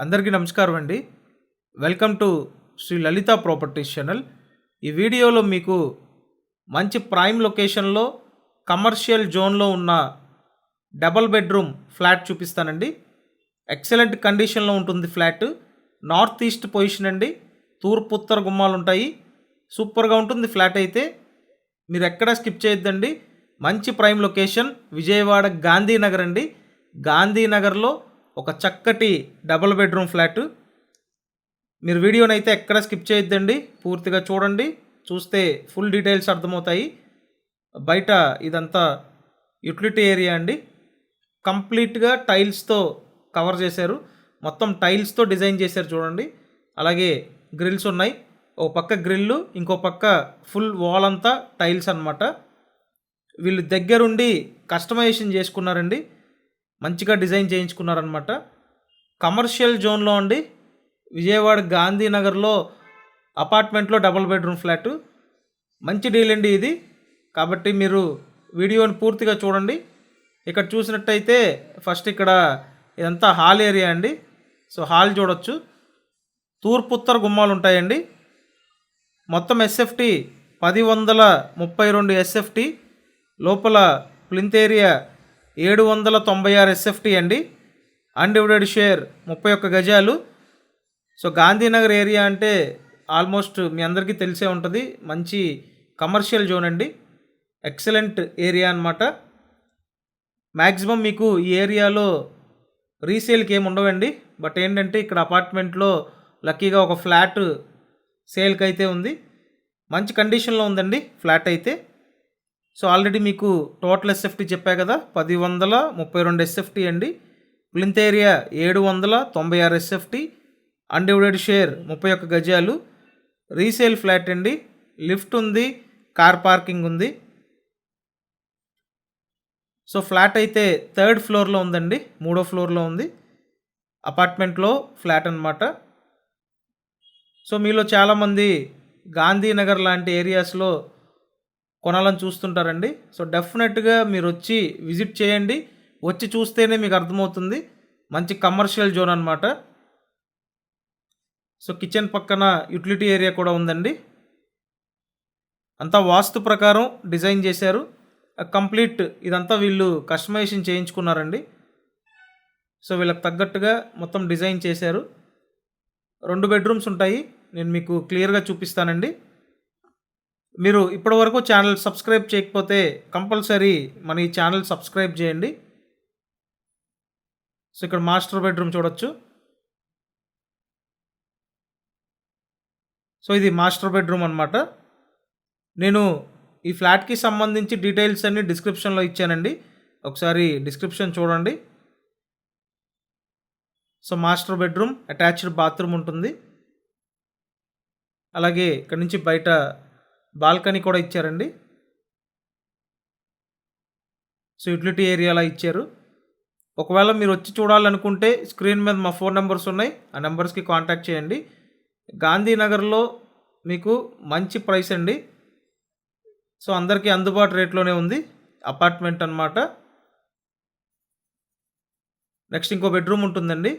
అందరికీ నమస్కారం అండి. Welcome to Shri Lalitha properties channel. ఈ వీడియోలో మీకు మంచి ప్రైమ్ లొకేషన్లో కమర్షియల్ జోన్లో ఉన్న డబల్ బెడ్రూమ్ ఫ్లాట్ చూపిస్తానండి. ఎక్సలెంట్ కండిషన్లో ఉంటుంది ఫ్లాట్. నార్త్ ఈస్ట్ పొజిషన్ అండి. తూర్పు ఉత్తర గుమ్మాలు ఉంటాయి. సూపర్గా ఉంటుంది ఫ్లాట్ అయితే. మీరు ఎక్కడా స్కిప్ చేయొద్దండి. మంచి ప్రైమ్ లొకేషన్ విజయవాడ గాంధీనగర్ అండి. గాంధీనగర్లో ఒక చక్కటి డబుల్ బెడ్రూమ్ ఫ్లాట్. మీరు వీడియోని అయితే ఎక్కడ స్కిప్ చేయొద్దండి, పూర్తిగా చూడండి. చూస్తే ఫుల్ డీటెయిల్స్ అర్థమవుతాయి. బయట ఇదంతా యూటిలిటీ ఏరియా అండి. కంప్లీట్గా టైల్స్తో కవర్ చేశారు. మొత్తం టైల్స్తో డిజైన్ చేశారు చూడండి. అలాగే గ్రిల్స్ ఉన్నాయి. ఒక పక్క గ్రిల్లు, ఇంకో పక్క ఫుల్ వాల్ అంతా టైల్స్ అన్నమాట. వీళ్ళు దగ్గరుండి కస్టమైజేషన్ చేసుకున్నారండి. మంచిగా డిజైన్ చేయించుకున్నారనమాట. కమర్షియల్ జోన్లో అండి. విజయవాడ గాంధీనగర్లో అపార్ట్మెంట్లో డబుల్ బెడ్రూమ్ ఫ్లాట్. మంచి డీల్ అండి ఇది. కాబట్టి మీరు వీడియోని పూర్తిగా చూడండి. ఇక్కడ చూసినట్టయితే ఫస్ట్ ఇక్కడ ఇదంతా హాల్ ఏరియా అండి. సో హాల్ చూడొచ్చు. తూర్పు ఉత్తర గుమ్మాలు ఉంటాయండి. మొత్తం ఎస్ఎఫ్టీ 1032 ఎస్ఎఫ్టీ. లోపల ప్లింత్ ఏరియా 796 ఎస్ఎఫ్టీ అండి. అన్డివైడెడ్ షేర్ 31 గజాలు. సో గాంధీనగర్ ఏరియా అంటే ఆల్మోస్ట్ మీ అందరికీ తెలిసే ఉంటుంది. మంచి కమర్షియల్ జోన్ అండి. ఎక్సలెంట్ ఏరియా అన్నమాట. మ్యాక్సిమం మీకు ఈ ఏరియాలో రీసేల్కి ఏమి ఉండవండి. బట్ ఏంటంటే ఇక్కడ అపార్ట్మెంట్లో లక్కీగా ఒక ఫ్లాట్ సేల్కి అయితే ఉంది. మంచి కండిషన్లో ఉందండి ఫ్లాట్ అయితే. సో ఆల్రెడీ మీకు టోటల్ ఎస్ఎఫ్టీ చెప్పా కదా, 1032 ఎస్ఎఫ్టీ అండి. Plinth area 796 SFT. Undivided share 31 గజాలు. రీసేల్ ఫ్లాట్ అండి. లిఫ్ట్ ఉంది, కార్ పార్కింగ్ ఉంది. సో ఫ్లాట్ అయితే 3rd ఫ్లోర్లో ఉందండి. 3వ ఫ్లోర్లో ఉంది. అపార్ట్మెంట్లో ఫ్లాట్ అన్నమాట. సో మీలో చాలామంది గాంధీనగర్ లాంటి ఏరియాస్లో కొనాలని చూస్తుంటారండి. సో డెఫినెట్గా మీరు వచ్చి విజిట్ చేయండి. వచ్చి చూస్తేనే మీకు అర్థమవుతుంది. మంచి కమర్షియల్ జోన్ అన్నమాట. సో కిచెన్ పక్కన యూటిలిటీ ఏరియా కూడా ఉందండి. అంతా వాస్తు ప్రకారం డిజైన్ చేశారు. కంప్లీట్ ఇదంతా వీళ్ళు కస్టమైజేషన్ చేయించుకున్నారండి. సో వీళ్ళకి తగ్గట్టుగా మొత్తం డిజైన్ చేశారు. 2 బెడ్రూమ్స్ ఉంటాయి. నేను మీకు క్లియర్గా చూపిస్తానండి. మీరు ఇప్పటివరకు ఛానల్ సబ్స్క్రైబ్ చేయకపోతే కంపల్సరీ మన ఈ ఛానల్ సబ్స్క్రైబ్ చేయండి. సో ఇక్కడ మాస్టర్ బెడ్రూమ్ చూడొచ్చు. సో ఇది మాస్టర్ బెడ్రూమ్ అన్నమాట. నేను ఈ ఫ్లాట్కి సంబంధించి డీటెయిల్స్ అన్ని డిస్క్రిప్షన్లో ఇచ్చానండి. ఒకసారి డిస్క్రిప్షన్ చూడండి. So master bedroom, attached bathroom ఉంటుంది. అలాగే ఇక్కడ నుంచి బయట బాల్కనీ కూడా ఇచ్చారండి. సో యూటిలిటీ ఏరియాలా ఇచ్చారు. ఒకవేళ మీరు వచ్చి చూడాలనుకుంటే స్క్రీన్ మీద మా ఫోన్ నెంబర్స్ ఉన్నాయి. ఆ నెంబర్స్కి కాంటాక్ట్ చేయండి. గాంధీనగర్లో మీకు మంచి ప్రైస్ అండి. సో అందరికీ అందుబాటు రేట్లోనే ఉంది అపార్ట్మెంట్ అన్నమాట. నెక్స్ట్ ఇంకో బెడ్రూమ్ ఉంటుందండి.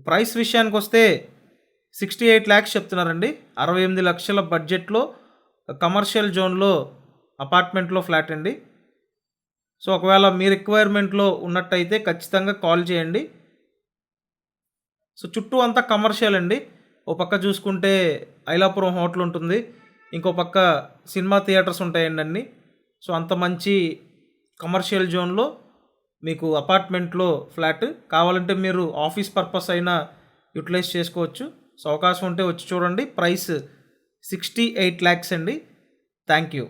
ప్రైస్ విషయానికి వస్తే 68 lakhs చెప్తున్నారండి. 68 లక్షల బడ్జెట్లో కమర్షియల్ జోన్లో అపార్ట్మెంట్లో ఫ్లాట్ అండి. సో ఒకవేళ మీ రిక్వైర్మెంట్లో ఉన్నట్టయితే ఖచ్చితంగా కాల్ చేయండి. సో చుట్టూ అంతా కమర్షియల్ అండి. ఓ పక్క చూసుకుంటే ఐలాపురం హోటల్ ఉంటుంది. ఇంకో పక్క సినిమా థియేటర్స్ ఉంటాయండి అన్నీ. సో అంత మంచి కమర్షియల్ జోన్లో మీకు అపార్ట్మెంట్లో ఫ్లాట్ కావాలంటే మీరు ఆఫీస్ పర్పస్ అయినా యూటిలైజ్ చేసుకోవచ్చు. సో అవకాశం ఉంటే వచ్చి చూడండి. ప్రైస్ 68 lakhs అండి. Thank you.